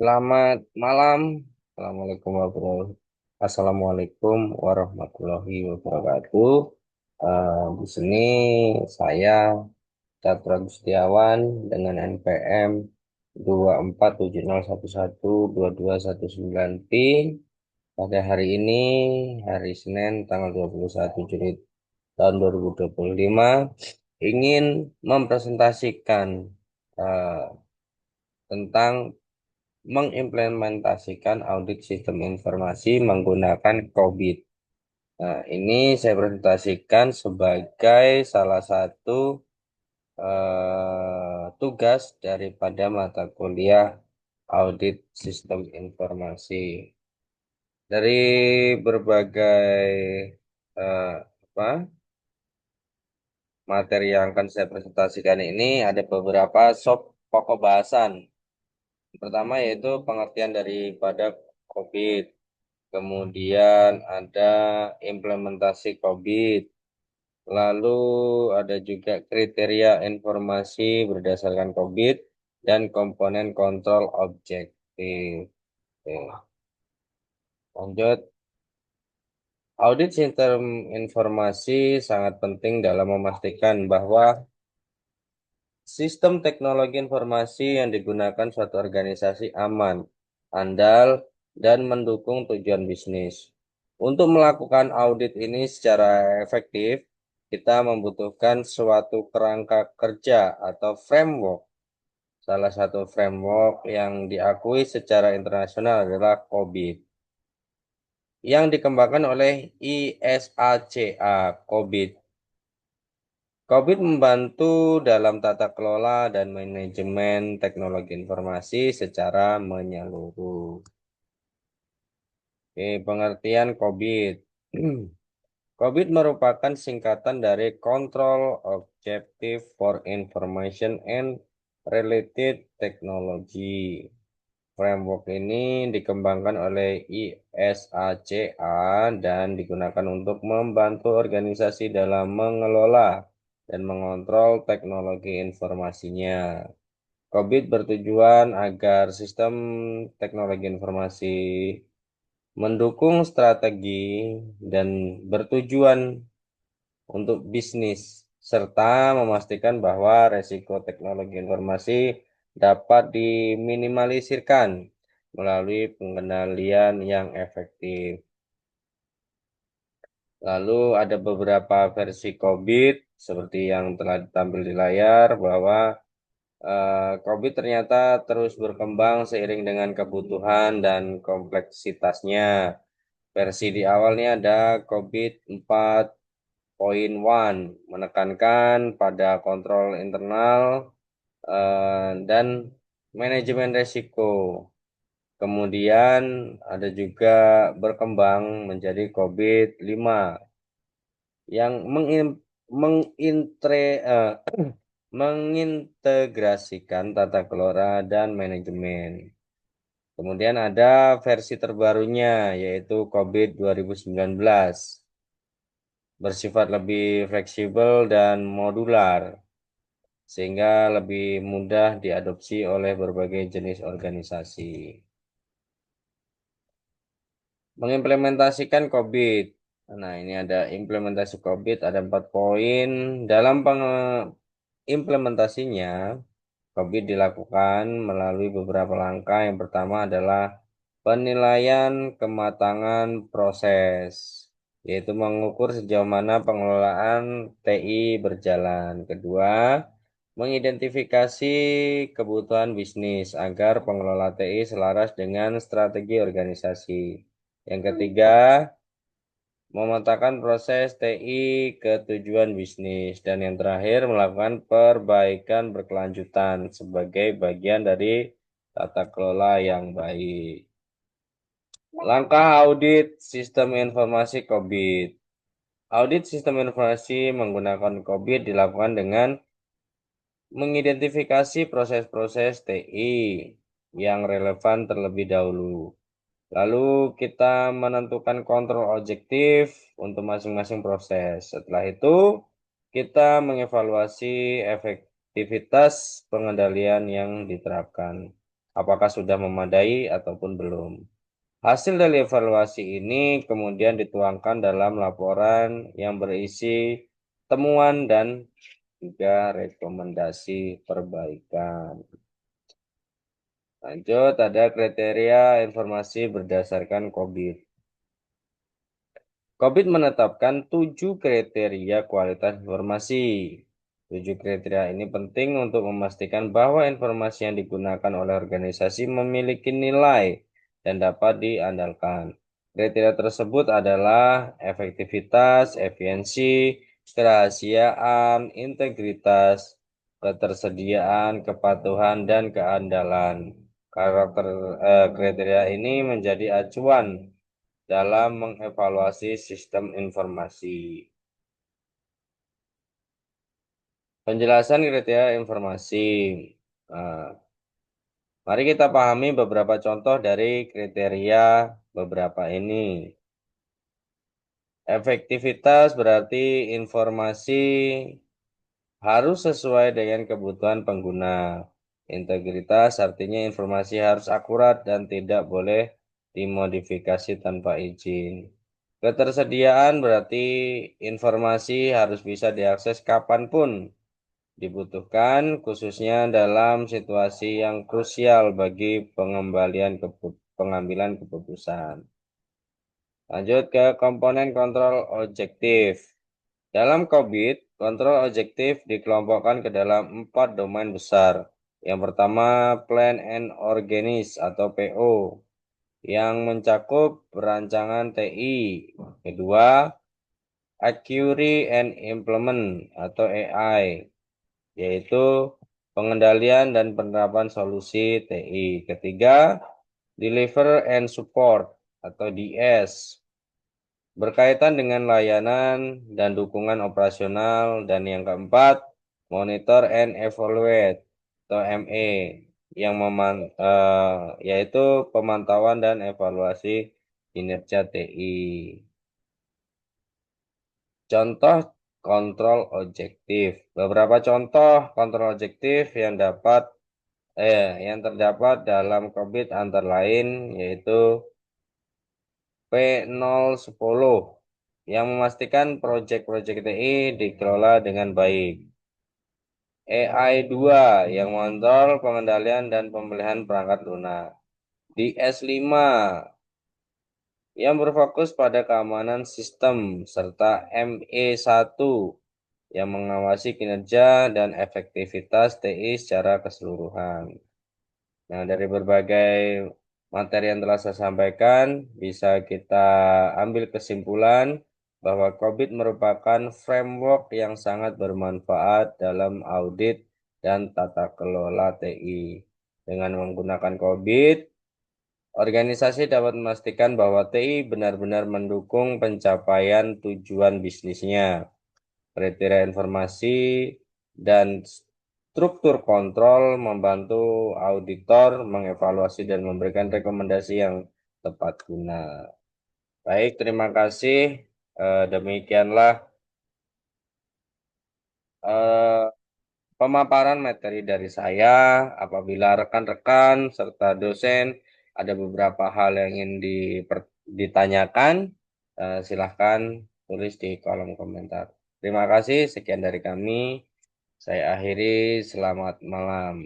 Selamat malam. Assalamualaikum warahmatullahi wabarakatuh. Di sini saya Catra Gustiawan dengan NPM 2470112219 P. Pada hari ini, hari Senin tanggal 21 Juni tahun 2025, ingin mempresentasikan eh, tentang mengimplementasikan audit sistem informasi menggunakan COVID. Nah, ini saya presentasikan sebagai salah satu tugas daripada mata kuliah audit sistem informasi. Dari berbagai eh, apa, materi yang akan saya presentasikan ini ada beberapa sub pokok bahasan. Pertama yaitu pengertian daripada COVID. Kemudian ada implementasi COVID. Lalu ada juga kriteria informasi berdasarkan COVID dan komponen kontrol objektif. Oke, lanjut. Audit sistem informasi sangat penting dalam memastikan bahwa sistem teknologi informasi yang digunakan suatu organisasi aman, andal, dan mendukung tujuan bisnis. Untuk melakukan audit ini secara efektif, kita membutuhkan suatu kerangka kerja atau framework. Salah satu framework yang diakui secara internasional adalah COBIT, yang dikembangkan oleh ISACA. COBIT COVID membantu dalam tata kelola dan manajemen teknologi informasi secara menyeluruh. Oke, pengertian COVID. COVID merupakan singkatan dari Control Objective for Information and Related Technology. Framework ini dikembangkan oleh ISACA dan digunakan untuk membantu organisasi dalam mengelola dan mengontrol teknologi informasinya. COVID bertujuan agar sistem teknologi informasi mendukung strategi dan bertujuan untuk bisnis, serta memastikan bahwa resiko teknologi informasi dapat diminimalisirkan melalui pengendalian yang efektif. Lalu ada beberapa versi COVID seperti yang telah ditampil di layar bahwa COVID ternyata terus berkembang seiring dengan kebutuhan dan kompleksitasnya. Versi di awalnya ada COVID 4.1 menekankan pada kontrol internal dan manajemen risiko. Kemudian ada juga berkembang menjadi COVID 5 yang mengintegrasikan tata kelola dan manajemen. Kemudian ada versi terbarunya yaitu COVID 2019, bersifat lebih fleksibel dan modular sehingga lebih mudah diadopsi oleh berbagai jenis organisasi. Mengimplementasikan COVID. Nah, ini ada implementasi COVID, ada 4 poin. Dalam implementasinya, COVID dilakukan melalui beberapa langkah. Yang pertama adalah penilaian kematangan proses, yaitu mengukur sejauh mana pengelolaan TI berjalan. Kedua, mengidentifikasi kebutuhan bisnis agar pengelola TI selaras dengan strategi organisasi. Yang ketiga, memetakan proses TI ke tujuan bisnis. Dan yang terakhir, melakukan perbaikan berkelanjutan sebagai bagian dari tata kelola yang baik. Langkah audit sistem informasi COVID. Audit sistem informasi menggunakan COVID dilakukan dengan mengidentifikasi proses-proses TI yang relevan terlebih dahulu. Lalu kita menentukan kontrol objektif untuk masing-masing proses. Setelah itu, kita mengevaluasi efektivitas pengendalian yang diterapkan. apakah sudah memadai ataupun belum. Hasil dari evaluasi ini kemudian dituangkan dalam laporan yang berisi temuan dan juga rekomendasi perbaikan. Lanjut, ada kriteria informasi berdasarkan COVID. COVID menetapkan 7 kriteria kualitas informasi. 7 kriteria ini penting untuk memastikan bahwa informasi yang digunakan oleh organisasi memiliki nilai dan dapat diandalkan. Kriteria tersebut adalah efektivitas, efisiensi, kerahasiaan, integritas, ketersediaan, kepatuhan, dan keandalan. Karakter kriteria ini menjadi acuan dalam mengevaluasi sistem informasi. Penjelasan kriteria informasi. Nah, mari kita pahami beberapa contoh dari kriteria beberapa ini. Efektivitas berarti informasi harus sesuai dengan kebutuhan pengguna. Integritas artinya informasi harus akurat dan tidak boleh dimodifikasi tanpa izin. Ketersediaan berarti informasi harus bisa diakses kapanpun dibutuhkan, khususnya dalam situasi yang krusial bagi pengambilan keputusan. Lanjut ke komponen kontrol objektif. Dalam COVID, kontrol objektif dikelompokkan ke dalam 4 domain besar. Yang pertama, Plan and Organize atau PO, yang mencakup perancangan TI. Kedua, Acquire and Implement atau AI, yaitu pengendalian dan penerapan solusi TI. Ketiga, Deliver and Support atau DS, berkaitan dengan layanan dan dukungan operasional. Dan yang keempat, Monitor and Evaluate atau ME, yang yaitu pemantauan dan evaluasi kinerja TI. Contoh kontrol objektif. Beberapa contoh kontrol objektif yang terdapat dalam COVID antara lain yaitu P010 yang memastikan proyek-proyek TI dikelola dengan baik. AI2 yang mengontrol pengendalian dan pemilihan perangkat lunak. DS5 yang berfokus pada keamanan sistem, serta ME1 yang mengawasi kinerja dan efektivitas TI secara keseluruhan. Nah, dari berbagai materi yang telah saya sampaikan, bisa kita ambil kesimpulan bahwa COVID merupakan framework yang sangat bermanfaat dalam audit dan tata kelola TI. Dengan menggunakan COVID, organisasi dapat memastikan bahwa TI benar-benar mendukung pencapaian tujuan bisnisnya. Kriteria informasi dan struktur kontrol membantu auditor mengevaluasi dan memberikan rekomendasi yang tepat guna. Baik, terima kasih. Demikianlah eh, pemaparan materi dari saya. Apabila rekan-rekan serta dosen ada beberapa hal yang ingin ditanyakan, silahkan tulis di kolom komentar. Terima kasih, sekian dari kami. Saya akhiri, selamat malam.